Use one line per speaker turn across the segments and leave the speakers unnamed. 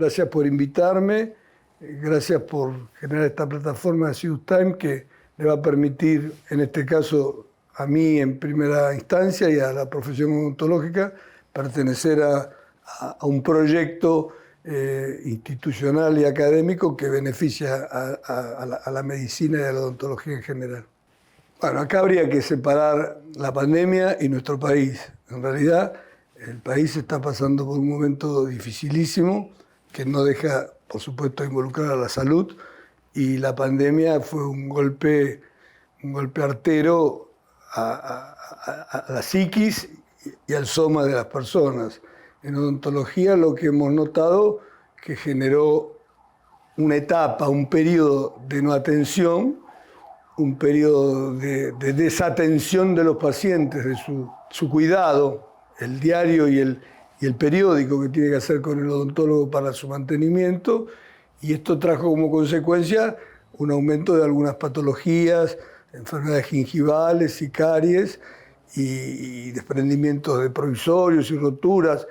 Gracias por invitarme, gracias por generar esta plataforma de Sius Time que le va a permitir, en este caso a mí en primera instancia y a la profesión odontológica, pertenecer a un proyecto institucional y académico que beneficia a la medicina y a la odontología en general. Bueno, acá habría que separar la pandemia y nuestro país. En realidad, el país está pasando por un momento dificilísimo que no deja, por supuesto, involucrar a la salud, y la pandemia fue un golpe artero a la psiquis y al soma de las personas. En odontología lo que hemos notado que generó una etapa, un periodo de no atención, un periodo de desatención de los pacientes, de su cuidado, el diario y el periódico que tiene que hacer con el odontólogo para su mantenimiento, y esto trajo como consecuencia un aumento de algunas patologías, enfermedades gingivales y caries, y desprendimientos de provisorios y roturas.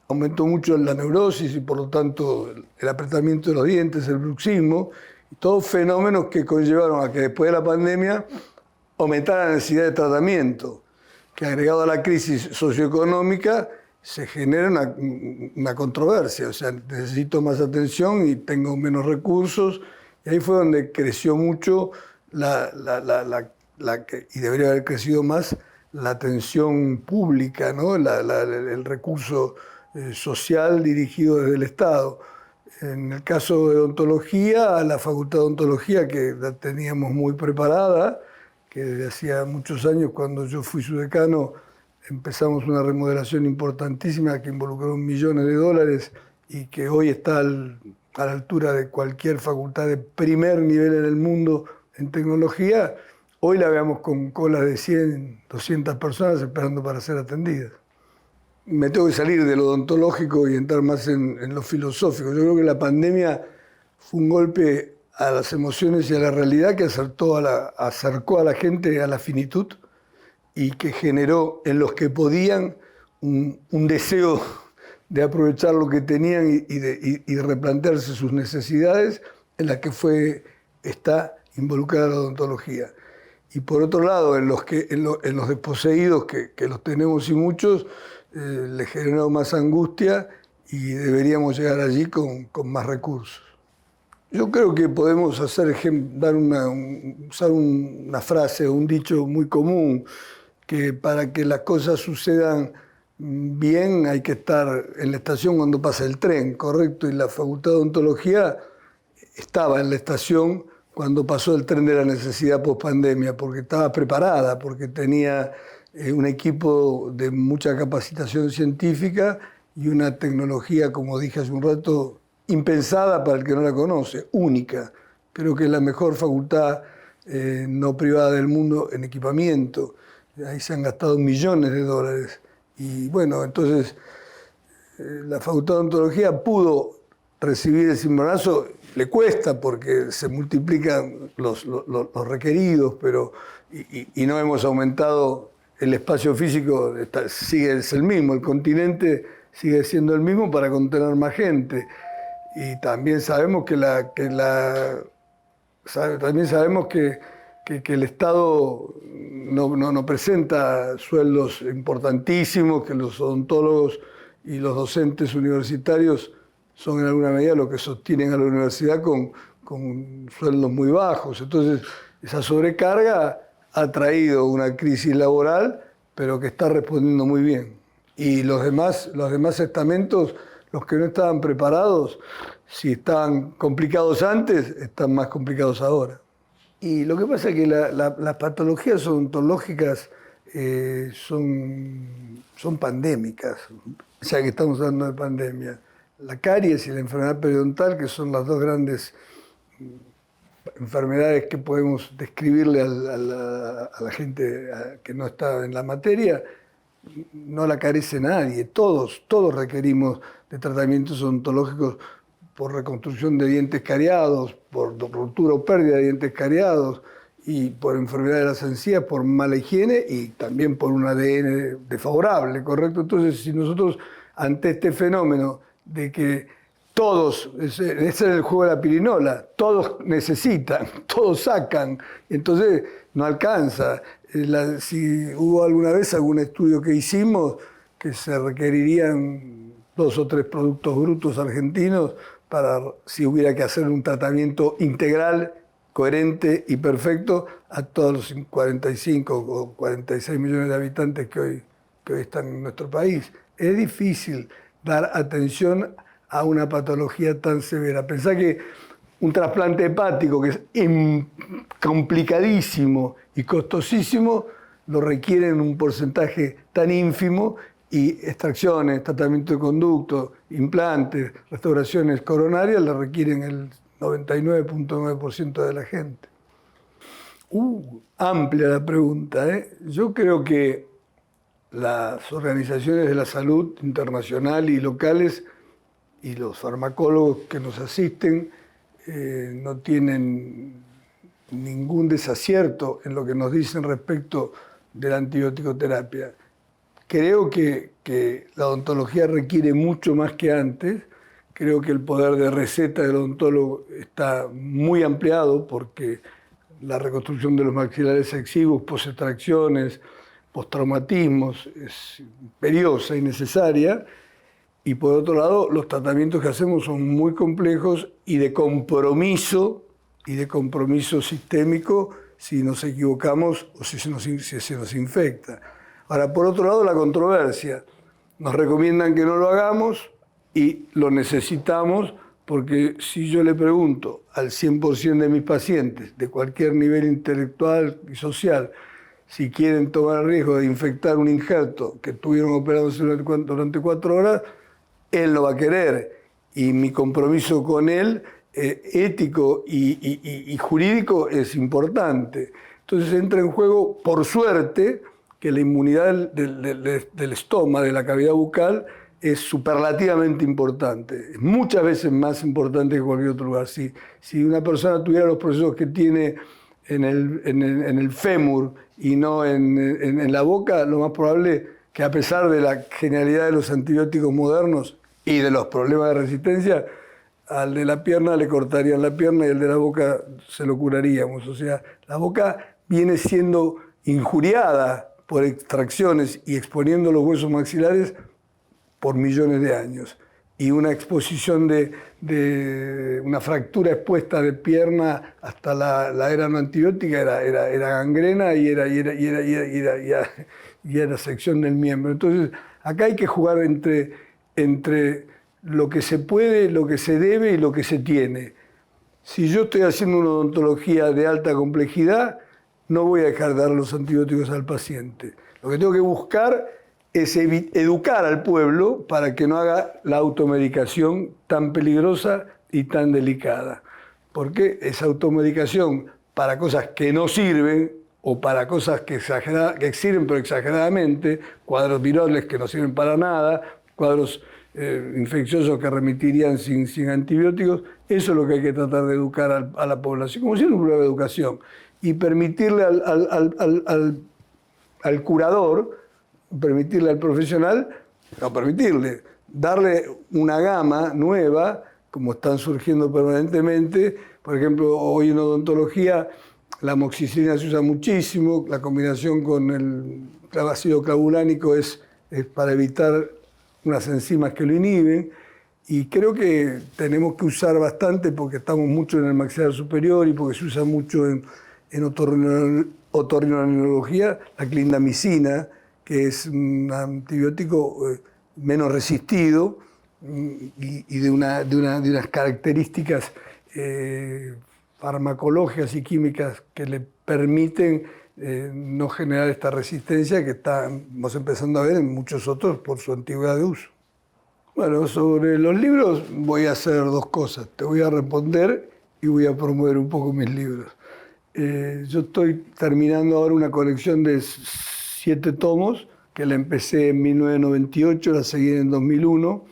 Aumentó mucho la neurosis y por lo tanto el apretamiento de los dientes, el bruxismo, y todos fenómenos que conllevaron a que después de la pandemia aumentara la necesidad de tratamiento, que agregado a la crisis socioeconómica se genera una controversia, o sea, necesito más atención y tengo menos recursos, y ahí fue donde creció mucho y debería haber crecido más la atención pública, ¿no? El recurso social dirigido desde el Estado. En el caso de odontología, la Facultad de Odontología, que la teníamos muy preparada, que desde hacía muchos años, cuando yo fui su decano, empezamos una remodelación importantísima que involucró millones de dólares y que hoy está a la altura de cualquier facultad de primer nivel en el mundo en tecnología. Hoy la veamos con colas de 100, 200 personas esperando para ser atendidas. Me tengo que salir de lo odontológico y entrar más en lo filosófico. Yo creo que la pandemia fue un golpe a las emociones y a la realidad que acercó a la gente a la finitud y que generó en los que podían un deseo de aprovechar lo que tenían y de replantearse sus necesidades, en las que está involucrada la odontología. Y por otro lado, en los desposeídos, que los tenemos y muchos, les generó más angustia y deberíamos llegar allí con más recursos. Yo creo que podemos usar una frase o un dicho muy común, que para que las cosas sucedan bien hay que estar en la estación cuando pasa el tren, ¿correcto? Y la Facultad de Odontología estaba en la estación cuando pasó el tren de la necesidad post-pandemia, porque estaba preparada, porque tenía un equipo de mucha capacitación científica y una tecnología, como dije hace un rato, impensada para el que no la conoce, única. Creo que es la mejor facultad no privada del mundo en equipamiento. Ahí se han gastado millones de dólares. Y bueno, entonces la Facultad de Odontología pudo recibir el cimbronazo. Le cuesta porque se multiplican los requeridos, pero y no hemos aumentado el espacio físico, es el mismo, el continente sigue siendo el mismo para contener más gente. Y también sabemos que el Estado no presenta sueldos importantísimos, que los odontólogos y los docentes universitarios son en alguna medida lo que sostienen a la universidad con sueldos muy bajos. Entonces, esa sobrecarga ha traído una crisis laboral, pero que está respondiendo muy bien. Y los demás estamentos, los que no estaban preparados, si estaban complicados antes, están más complicados ahora. Y lo que pasa es que las patologías odontológicas son pandémicas, ya que estamos hablando de pandemia. La caries y la enfermedad periodontal, que son las dos grandes enfermedades que podemos describirle a la gente que no está en la materia, no la carece nadie. Todos requerimos de tratamientos odontológicos por reconstrucción de dientes cariados, por ruptura o pérdida de dientes cariados, y por enfermedad de las encías, por mala higiene y también por un ADN desfavorable, ¿correcto? Entonces, si nosotros, ante este fenómeno de que todos, ese es el juego de la pirinola, todos necesitan, todos sacan, entonces no alcanza. Si hubo alguna vez algún estudio que hicimos que se requerirían 2 o 3 productos brutos argentinos para si hubiera que hacer un tratamiento integral, coherente y perfecto a todos los 45 o 46 millones de habitantes que hoy están en nuestro país. Es difícil dar atención a una patología tan severa. Pensá que un trasplante hepático, que es complicadísimo y costosísimo, lo requieren un porcentaje tan ínfimo, y extracciones, tratamiento de conducto, implantes, restauraciones coronarias la requieren el 99.9% de la gente. Amplia la pregunta, ¿eh? Yo creo que las organizaciones de la salud internacional y locales y los farmacólogos que nos asisten no tienen ningún desacierto en lo que nos dicen respecto de la antibioticoterapia. Creo que la odontología requiere mucho más que antes. Creo que el poder de receta del odontólogo está muy ampliado porque la reconstrucción de los maxilares exiguos, post-extracciones, postraumatismos es imperiosa y necesaria. Y por otro lado, los tratamientos que hacemos son muy complejos y de compromiso sistémico si nos equivocamos o si se nos infecta. Ahora, por otro lado, la controversia. Nos recomiendan que no lo hagamos y lo necesitamos porque si yo le pregunto al 100% de mis pacientes, de cualquier nivel intelectual y social, si quieren tomar el riesgo de infectar un injerto que tuvieron operándose durante 4 horas, él lo va a querer. Y mi compromiso con él, ético y jurídico, es importante. Entonces entra en juego, por suerte, que la inmunidad del estómago, de la cavidad bucal, es superlativamente importante. Es muchas veces más importante que cualquier otro lugar. Si una persona tuviera los procesos que tiene en el fémur y no en la boca, lo más probable que, a pesar de la genialidad de los antibióticos modernos y de los problemas de resistencia, al de la pierna le cortarían la pierna y al de la boca se lo curaríamos. O sea, la boca viene siendo injuriada por extracciones y exponiendo los huesos maxilares por millones de años. Y una exposición de una fractura expuesta de pierna hasta la era no antibiótica era gangrena y era sección del miembro. Entonces, acá hay que jugar entre lo que se puede, lo que se debe y lo que se tiene. Si yo estoy haciendo una odontología de alta complejidad, no voy a dejar de dar los antibióticos al paciente. Lo que tengo que buscar es educar al pueblo para que no haga la automedicación tan peligrosa y tan delicada. Porque esa automedicación para cosas que no sirven o para cosas que sirven pero exageradamente, cuadros virales que no sirven para nada, cuadros infecciosos que remitirían sin antibióticos, eso es lo que hay que tratar de educar a la población, como si fuera un programa de educación. Y permitirle al curador, permitirle al profesional, darle una gama nueva, como están surgiendo permanentemente. Por ejemplo, hoy en odontología la amoxicilina se usa muchísimo, la combinación con el ácido clavulánico es para evitar unas enzimas que lo inhiben. Y creo que tenemos que usar bastante porque estamos mucho en el maxilar superior y porque se usa mucho en otorrinolaringología, la clindamicina, que es un antibiótico menos resistido y de unas características farmacológicas y químicas que le permiten no generar esta resistencia que estamos empezando a ver en muchos otros por su antigüedad de uso. Bueno, sobre los libros voy a hacer 2 cosas. Te voy a responder y voy a promover un poco mis libros. Yo estoy terminando ahora una colección de 7 tomos, que la empecé en 1998, la seguí en 2001,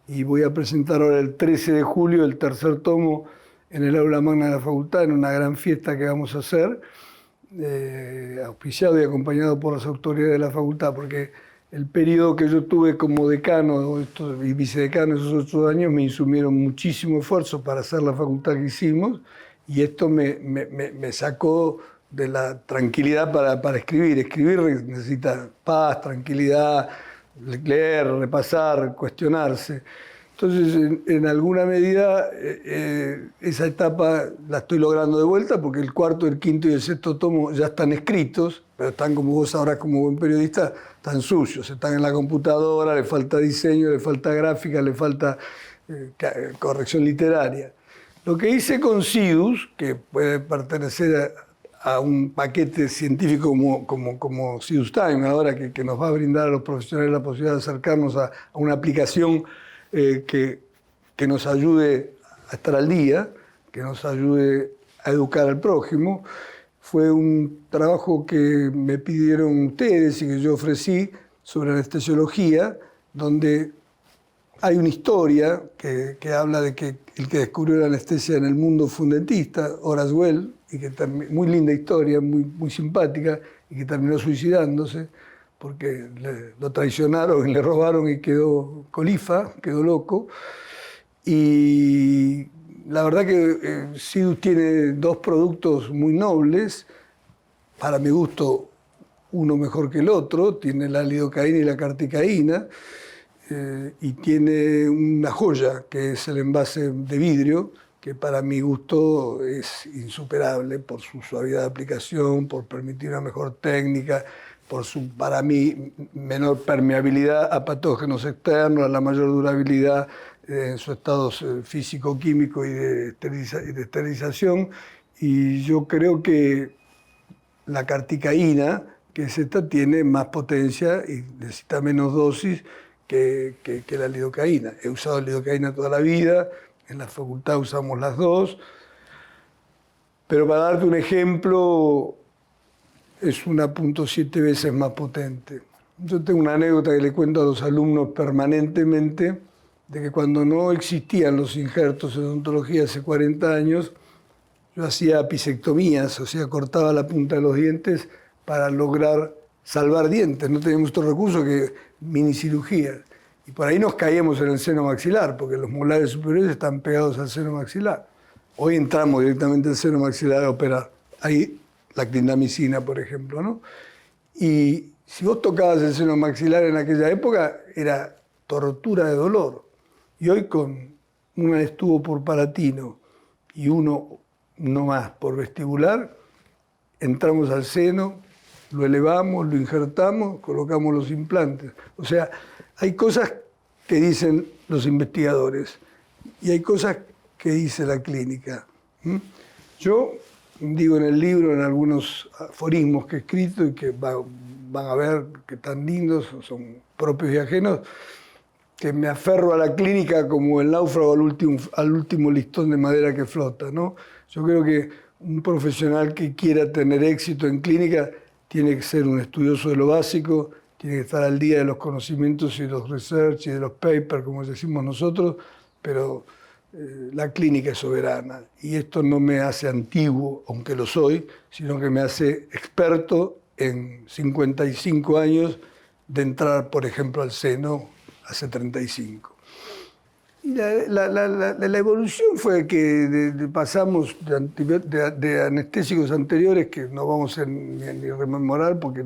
y voy a presentar ahora el 13 de julio el 3er tomo en el aula magna de la facultad, en una gran fiesta que vamos a hacer, auspiciado y acompañado por las autoridades de la facultad, porque el periodo que yo tuve como decano y vicedecano esos 8 años me insumieron muchísimo esfuerzo para hacer la facultad que hicimos y esto me sacó de la tranquilidad para escribir. Escribir necesita paz, tranquilidad, leer, repasar, cuestionarse. Entonces, en alguna medida, esa etapa la estoy logrando de vuelta porque el cuarto, el quinto y el sexto tomo ya están escritos, pero están, como vos sabrás como buen periodista, están sucios, están en la computadora, le falta diseño, le falta gráfica, le falta corrección literaria. Lo que hice con Sidus, que puede pertenecer a un paquete científico como Sidus Time, ahora que nos va a brindar a los profesionales la posibilidad de acercarnos a una aplicación que nos ayude a estar al día, que nos ayude a educar al prójimo. Fue un trabajo que me pidieron ustedes y que yo ofrecí sobre anestesiología, donde hay una historia que habla de que el que descubrió la anestesia en el mundo fue un dentista, Horace Wells, y que muy linda historia, muy simpática, y que terminó suicidándose porque lo traicionaron y le robaron y quedó colifa, quedó loco. Y la verdad que Sidus tiene 2 productos muy nobles, para mi gusto uno mejor que el otro, tiene la lidocaína y la carticaína, y tiene una joya que es el envase de vidrio, que para mi gusto es insuperable por su suavidad de aplicación, por permitir una mejor técnica, por su, para mí, menor permeabilidad a patógenos externos, a la mayor durabilidad en su estado físico-químico y de esterilización. Y yo creo que la carticaína, que es esta, tiene más potencia y necesita menos dosis que la lidocaína. He usado lidocaína toda la vida, en la facultad usamos las 2, pero para darte un ejemplo, es 1.7 veces más potente. Yo tengo una anécdota que le cuento a los alumnos permanentemente, de que cuando no existían los injertos en odontología hace 40 años, yo hacía apicectomías, o sea, cortaba la punta de los dientes para lograr salvar dientes. No teníamos otro recurso que minicirugía. Y por ahí nos caíamos en el seno maxilar, porque los molares superiores están pegados al seno maxilar. Hoy entramos directamente al seno maxilar a operar. Ahí la clindamicina, por ejemplo, ¿no? Y si vos tocabas el seno maxilar en aquella época, era tortura de dolor. Y hoy con un estuvo por palatino y uno no más por vestibular, entramos al seno, lo elevamos, lo injertamos, colocamos los implantes. O sea, hay cosas que dicen los investigadores y hay cosas que dice la clínica. Yo digo en el libro, en algunos aforismos que he escrito y que van a ver que tan lindos, son propios y ajenos, que me aferro a la clínica como el náufrago al último listón de madera que flota, ¿no? Yo creo que un profesional que quiera tener éxito en clínica tiene que ser un estudioso de lo básico, tiene que estar al día de los conocimientos y de los research y de los papers, como decimos nosotros, pero la clínica es soberana. Y esto no me hace antiguo, aunque lo soy, sino que me hace experto en 55 años de entrar, por ejemplo, al seno hace 35. Y la evolución fue que pasamos de anestésicos anteriores, que no vamos a ni rememorar porque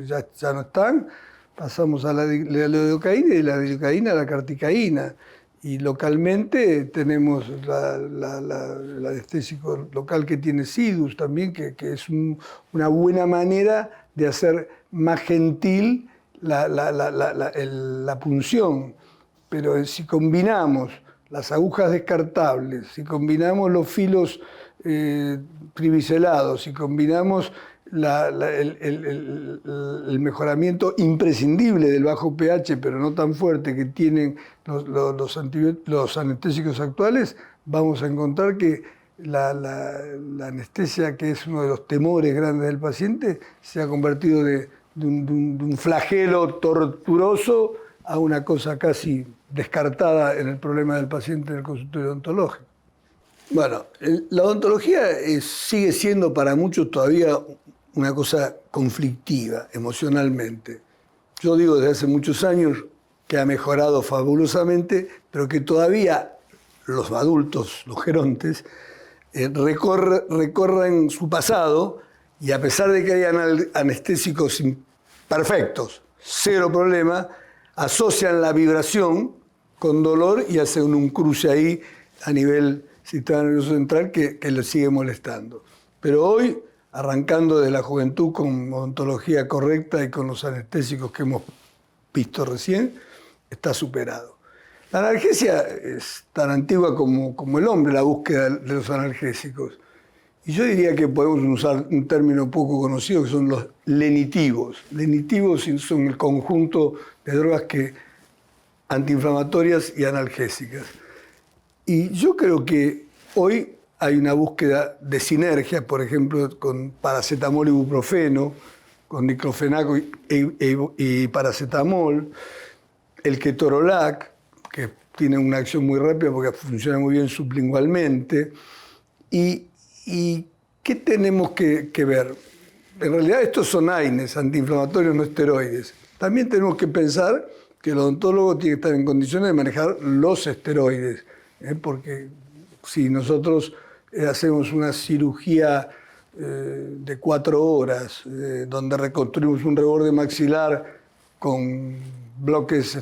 ya no están, pasamos a la lidocaína y de la lidocaína a la carticaína. Y localmente tenemos el anestésico local que tiene Sidus también, que es una buena manera de hacer más gentil la punción. Pero si combinamos las agujas descartables, si combinamos los filos tribicelados, si combinamos el mejoramiento imprescindible del bajo pH, pero no tan fuerte, que tienen los anestésicos actuales, vamos a encontrar que la anestesia, que es uno de los temores grandes del paciente, se ha convertido de un flagelo torturoso a una cosa casi descartada en el problema del paciente en el consultorio odontológico. Bueno, la odontología sigue siendo para muchos todavía una cosa conflictiva emocionalmente. yo digo desde hace muchos años que ha mejorado fabulosamente, pero que todavía los adultos, los gerontes, recorren su pasado y a pesar de que hayan anestésicos perfectos, cero problema, asocian la vibración con dolor y hacen un cruce ahí a nivel sistema nervioso central que les sigue molestando. Pero hoy, arrancando de la juventud con odontología correcta y con los anestésicos que hemos visto recién, está superado. La analgesia es tan antigua como el hombre, la búsqueda de los analgésicos. Y yo diría que podemos usar un término poco conocido, que son los lenitivos. Lenitivos son el conjunto de drogas antiinflamatorias y analgésicas. Y yo creo que hoy hay una búsqueda de sinergia, por ejemplo, con paracetamol y ibuprofeno, con diclofenaco y paracetamol, el ketorolac, que tiene una acción muy rápida porque funciona muy bien sublingualmente. ¿Y qué tenemos que ver? En realidad estos son AINES, antiinflamatorios no esteroides. También tenemos que pensar que el odontólogo tiene que estar en condiciones de manejar los esteroides, porque si nosotros hacemos una cirugía de 4 horas, donde reconstruimos un reborde maxilar con bloques,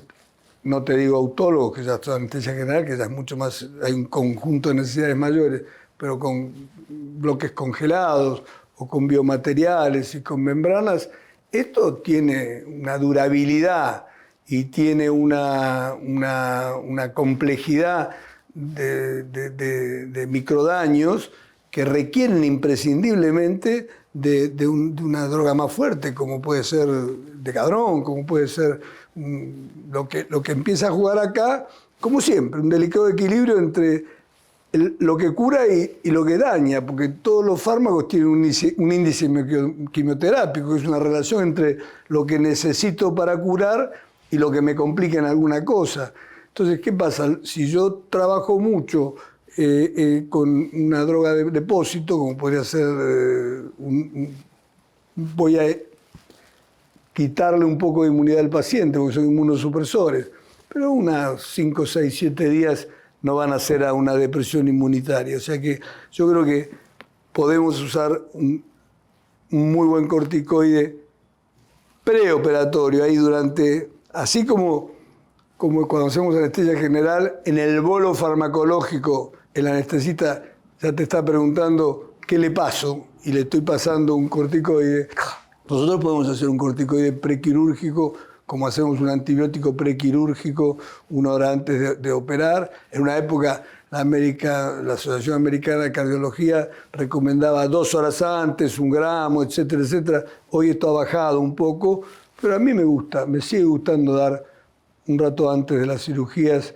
no te digo autólogos, que ya es anestesia general, que ya es mucho más, hay un conjunto de necesidades mayores, pero con bloques congelados o con biomateriales y con membranas, esto tiene una durabilidad y tiene una complejidad de microdaños que requieren imprescindiblemente de una droga más fuerte, como puede ser Decadron, como puede ser lo que empieza a jugar acá, como siempre, un delicado equilibrio entre lo que cura y lo que daña, porque todos los fármacos tienen un índice quimioterápico, que es una relación entre lo que necesito para curar y lo que me complica en alguna cosa. Entonces, ¿qué pasa? Si yo trabajo mucho con una droga de depósito, como podría ser, voy a quitarle un poco de inmunidad al paciente, porque son inmunosupresores, pero unas 5, 6, 7 días no van a hacer a una depresión inmunitaria. O sea que yo creo que podemos usar un muy buen corticoide preoperatorio ahí durante, así como cuando hacemos anestesia general, en el bolo farmacológico el anestesista ya te está preguntando qué le paso y le estoy pasando un corticoide. Nosotros podemos hacer un corticoide prequirúrgico, como hacemos un antibiótico prequirúrgico 1 hora antes de operar. En una época la Asociación Americana de Cardiología recomendaba 2 horas antes, 1 gramo, etcétera, etcétera. Hoy esto ha bajado un poco, pero a mí me sigue gustando dar un rato antes de las cirugías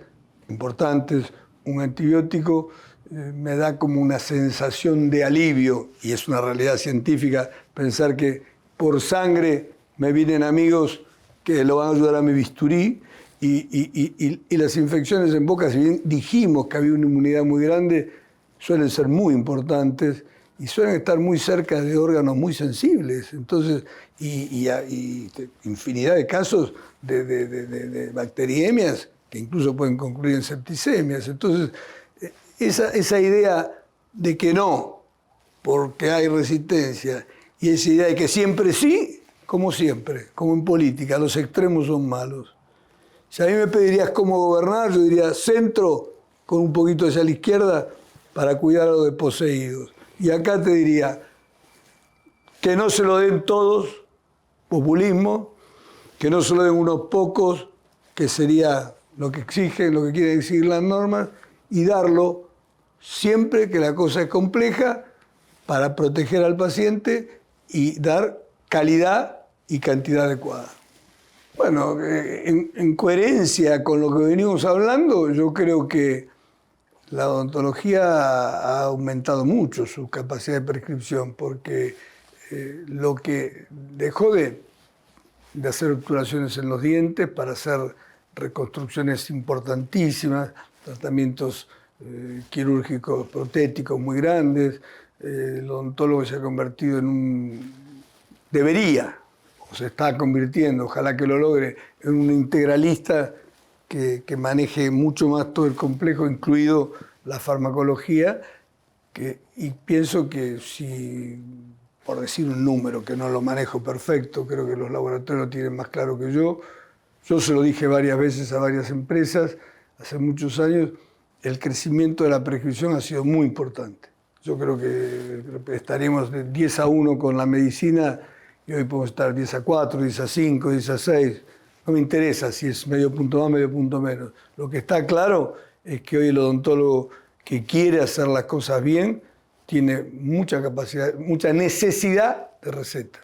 importantes un antibiótico. Me da como una sensación de alivio, y es una realidad científica pensar que por sangre me vienen amigos que lo van a ayudar a mi bisturí, y las infecciones en boca, si bien dijimos que había una inmunidad muy grande, suelen ser muy importantes y suelen estar muy cerca de órganos muy sensibles. Entonces, y infinidad de casos de bacteriemias que incluso pueden concluir en septicemias. Entonces, esa idea de que no, porque hay resistencia, y esa idea de que siempre sí, como siempre, como en política, los extremos son malos. Si a mí me pedirías cómo gobernar, yo diría centro con un poquito hacia la izquierda para cuidar a los desposeídos. Y acá te diría que no se lo den todos, populismo, que no se lo den unos pocos, que sería lo que exigen, lo que quieren exigir las normas, y darlo siempre que la cosa es compleja para proteger al paciente y dar calidad y cantidad adecuada. Bueno, en coherencia con lo que venimos hablando, yo creo que la odontología ha aumentado mucho su capacidad de prescripción, porque lo que dejó de hacer obturaciones en los dientes para hacer reconstrucciones importantísimas, tratamientos quirúrgicos protéticos muy grandes, el odontólogo se ha convertido en debería, o se está convirtiendo, ojalá que lo logre, en un integralista que maneje mucho más todo el complejo, incluido la farmacología, y pienso que si, por decir un número, que no lo manejo perfecto, creo que los laboratorios lo tienen más claro que yo se lo dije varias veces a varias empresas, hace muchos años, el crecimiento de la prescripción ha sido muy importante. Yo creo que estaremos de 10-1 con la medicina y hoy podemos estar 10-4, 10-5, 10-6. No me interesa si es medio punto más, medio punto menos. Lo que está claro es que hoy el odontólogo que quiere hacer las cosas bien tiene mucha capacidad, mucha necesidad de receta.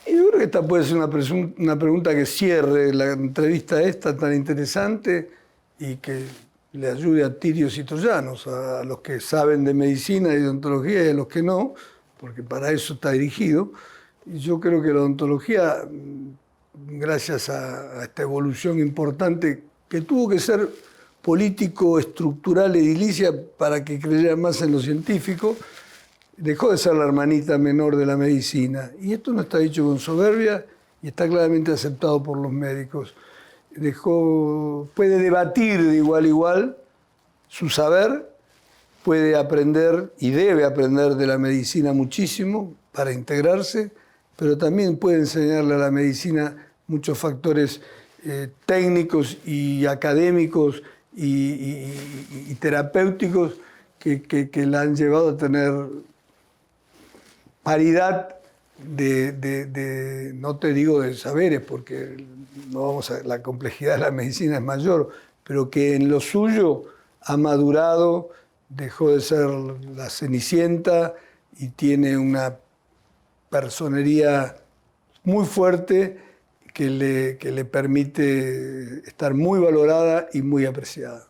Y yo creo que esta puede ser una pregunta que cierre la entrevista esta tan interesante y que le ayude a tirios y troyanos, a los que saben de medicina y de odontología y a los que no, porque para eso está dirigido. Y yo creo que la odontología, gracias a esta evolución importante que tuvo que ser político, estructural, edilicia, para que creyera más en lo científico, dejó de ser la hermanita menor de la medicina. Y esto no está dicho con soberbia y está claramente aceptado por los médicos. Puede debatir de igual a igual su saber, puede aprender y debe aprender de la medicina muchísimo para integrarse, pero también puede enseñarle a la medicina muchos factores técnicos y académicos y terapéuticos que la han llevado a tener paridad no te digo de saberes, porque la complejidad de la medicina es mayor, pero que en lo suyo ha madurado, dejó de ser la Cenicienta y tiene una personería muy fuerte que le permite estar muy valorada y muy apreciada.